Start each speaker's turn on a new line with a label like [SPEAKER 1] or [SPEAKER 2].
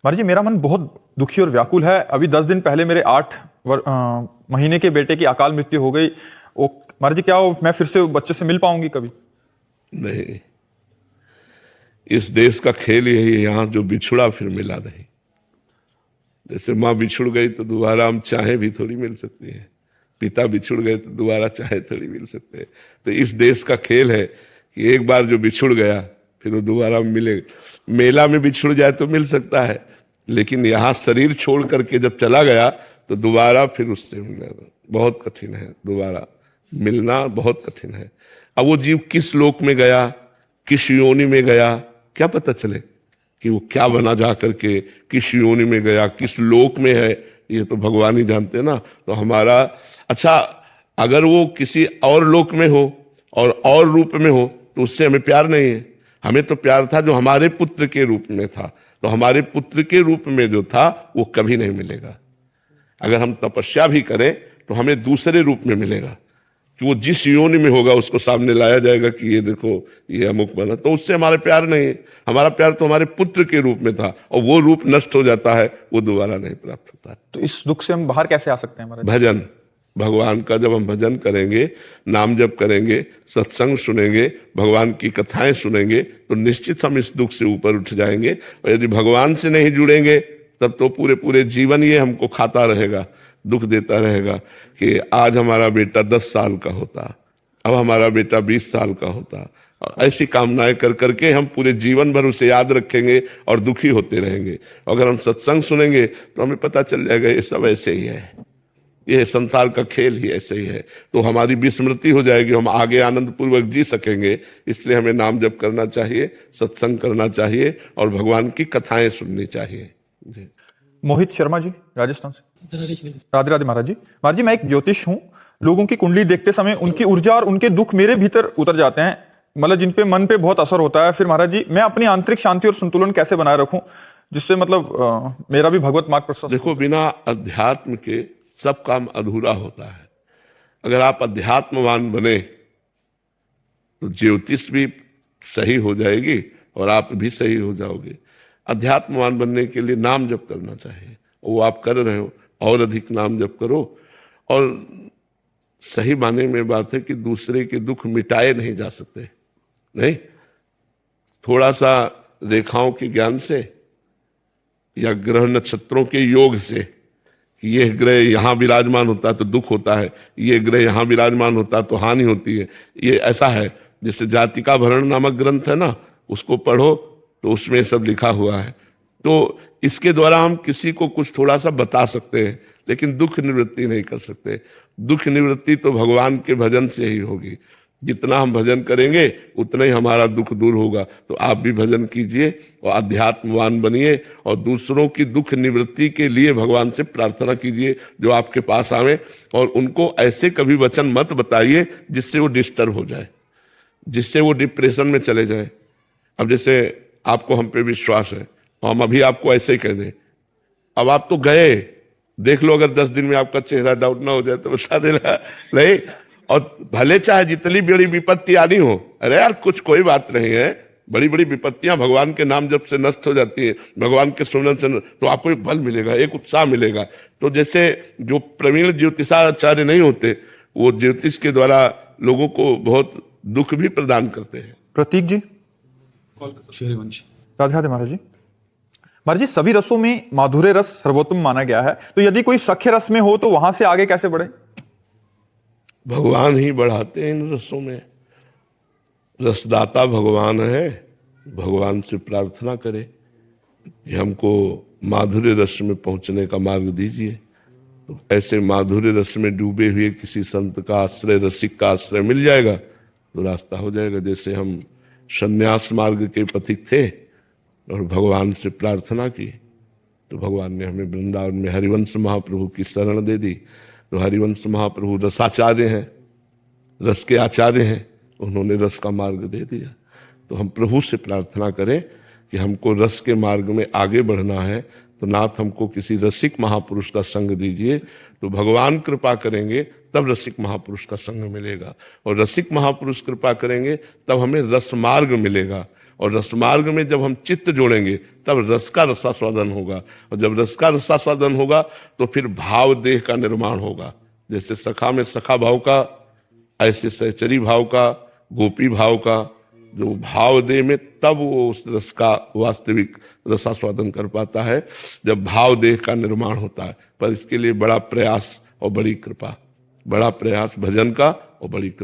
[SPEAKER 1] महाराज जी, मेरा मन बहुत दुखी और व्याकुल है। अभी 10 दिन पहले मेरे 8 महीने के बेटे की अकाल मृत्यु हो गई। महाराज जी, क्या मैं फिर से बच्चे से मिल पाऊंगी कभी?
[SPEAKER 2] नहीं, इस देश का खेल यही है, यहां जो बिछुड़ा फिर मिला नहीं। जैसे माँ बिछुड़ गई तो दोबारा हम चाहे भी थोड़ी मिल सकती है, पिता बिछुड़ गए तो दोबारा चाहे थोड़ी मिल सकते हैं। तो इस देश का खेल है कि एक बार जो बिछुड़ गया फिर वो दोबारा मिले। मेला में बिछुड़ जाए तो मिल सकता है, लेकिन यहाँ शरीर छोड़ करके जब चला गया तो दोबारा फिर उससे मिलना बहुत कठिन है, दोबारा मिलना बहुत कठिन है। अब वो जीव किस लोक में गया, किस योनि में गया, क्या पता चले कि वो क्या बना जा करके, किस योनि में गया, किस लोक में है, ये तो भगवान ही जानते हैं ना। तो हमारा अच्छा, अगर वो किसी और लोक में हो और रूप में हो तो उससे हमें प्यार नहीं है। हमें तो प्यार था जो हमारे पुत्र के रूप में था, तो हमारे पुत्र के रूप में जो था वो कभी नहीं मिलेगा। अगर हम तपस्या भी करें तो हमें दूसरे रूप में मिलेगा कि वो जिस योनि में होगा उसको सामने लाया जाएगा कि ये देखो ये अमुक बना। तो उससे हमारे प्यार नहीं है। हमारा प्यार तो हमारे पुत्र के रूप में था, और वो रूप नष्ट हो जाता है, वो दोबारा नहीं प्राप्त होता है।
[SPEAKER 1] तो इस दुख से हम बाहर कैसे आ सकते हैं महाराज?
[SPEAKER 2] भजन, भगवान का जब हम भजन करेंगे, नाम जप करेंगे, सत्संग सुनेंगे, भगवान की कथाएं सुनेंगे, तो निश्चित हम इस दुख से ऊपर उठ जाएंगे। और यदि भगवान से नहीं जुड़ेंगे तब तो पूरे पूरे जीवन ये हमको खाता रहेगा, दुख देता रहेगा कि आज हमारा बेटा 10 साल का होता, अब हमारा बेटा 20 साल का होता। और ऐसी कामनाएं कर करके हम पूरे जीवन भर उसे याद रखेंगे और दुखी होते रहेंगे। अगर हम सत्संग सुनेंगे तो हमें पता चल जाएगा ये सब ऐसे ही है, ये संसार का खेल ही ऐसे ही है। तो हमारी विस्मृति हो जाएगी, हम आगे आनंद पूर्वक जी सकेंगे। इसलिए हमें नाम जप करना चाहिए, सत्संग करना चाहिए और भगवान की कथाएं सुननी चाहिए।
[SPEAKER 1] मोहित शर्मा जी, राजस्थान से। राधे राधे महाराज जी। महाराज जी, मैं एक ज्योतिष हूँ। लोगों की कुंडली देखते समय उनकी ऊर्जा और उनके दुख मेरे भीतर उतर जाते हैं, मतलब जिन पे मन पे बहुत असर होता है। फिर महाराज जी, मैं अपनी आंतरिक शांति और संतुलन कैसे बनाए रखूं जिससे मतलब मेरा भी भगवत मार्ग प्रशस्त?
[SPEAKER 2] देखो, बिना अध्यात्म के सब काम अधूरा होता है। अगर आप अध्यात्मवान बने तो ज्योतिष भी सही हो जाएगी और आप भी सही हो जाओगे। अध्यात्मवान बनने के लिए नाम जप करना चाहिए, वो आप कर रहे हो, और अधिक नाम जप करो। और सही माने में बात है कि दूसरे के दुख मिटाए नहीं जा सकते, नहीं, थोड़ा सा रेखाओं के ज्ञान से या ग्रह नक्षत्रों के योग से कि ये ग्रह यहाँ विराजमान होता है तो दुख होता है, ये ग्रह यहाँ विराजमान होता है तो हानि होती है, ये ऐसा है। जैसे जातिका भरण नामक ग्रंथ है ना, उसको पढ़ो तो उसमें सब लिखा हुआ है। तो इसके द्वारा हम किसी को कुछ थोड़ा सा बता सकते हैं, लेकिन दुख निवृत्ति नहीं कर सकते। दुख निवृत्ति तो भगवान के भजन से ही होगी। जितना हम भजन करेंगे उतना ही हमारा दुख दूर होगा। तो आप भी भजन कीजिए और अध्यात्मवान बनिए और दूसरों की दुख निवृत्ति के लिए भगवान से प्रार्थना कीजिए जो आपके पास आवे। और उनको ऐसे कभी वचन मत बताइए जिससे वो डिस्टर्ब हो जाए, जिससे वो डिप्रेशन में चले जाए। अब जैसे आपको हम पे विश्वास है और हम अभी आपको ऐसे ही कह दें, अब आप तो गए, देख लो, अगर 10 दिन में आपका चेहरा डाउट ना हो जाए तो बता देना, नहीं। और भले चाहे जितनी बड़ी विपत्ति आनी हो, अरे यार कुछ कोई बात नहीं है, बड़ी बड़ी विपत्तियां भगवान के नाम जब से नष्ट हो जाती है, भगवान के सुमरन से, तो आपको एक बल मिलेगा, एक उत्साह मिलेगा। तो जैसे जो प्रवीण ज्योतिषाचार्य नहीं होते, वो ज्योतिष के द्वारा लोगों को बहुत दुख भी प्रदान करते हैं।
[SPEAKER 1] प्रतीक जी, राधे राधे महाराज जी। महाराज जी, सभी रसों में माधुर्य रस सर्वोत्तम माना गया है, तो यदि कोई सख्य रस में हो तो वहां से आगे कैसे बढ़े?
[SPEAKER 2] भगवान ही बढ़ाते हैं इन रसों में। रसदाता भगवान है, भगवान से प्रार्थना करें कि हमको माधुर्य रस में पहुंचने का मार्ग दीजिए। तो ऐसे माधुर्य रस में डूबे हुए किसी संत का आश्रय, रसिक का आश्रय मिल जाएगा तो रास्ता हो जाएगा। जैसे हम संन्यास मार्ग के पथिक थे और भगवान से प्रार्थना की तो भगवान ने हमें वृंदावन में हरिवंश महाप्रभु की शरण दे दी। तो हरिवंश महाप्रभु रसाचार्य हैं, रस के आचार्य हैं, उन्होंने रस का मार्ग दे दिया। तो हम प्रभु से प्रार्थना करें कि हमको रस के मार्ग में आगे बढ़ना है, तो नाथ हमको किसी रसिक महापुरुष का संग दीजिए। तो भगवान कृपा करेंगे तब रसिक महापुरुष का संग मिलेगा, और रसिक महापुरुष कृपा करेंगे तब हमें रस मार्ग मिलेगा। और रसमार्ग में जब हम चित्त जोड़ेंगे तब रस का रसास्वादन होगा, और जब रस का रसास्वादन होगा तो फिर भाव देह का निर्माण होगा। जैसे सखा में सखा भाव का, ऐसे सहचरी भाव का, गोपी भाव का जो भाव दे में, तब वो उस रस का वास्तविक रसास्वादन कर पाता है जब भाव देह का निर्माण होता है। पर इसके लिए बड़ा प्रयास और बड़ी कृपा, बड़ा प्रयास भजन का और बड़ी कृपा।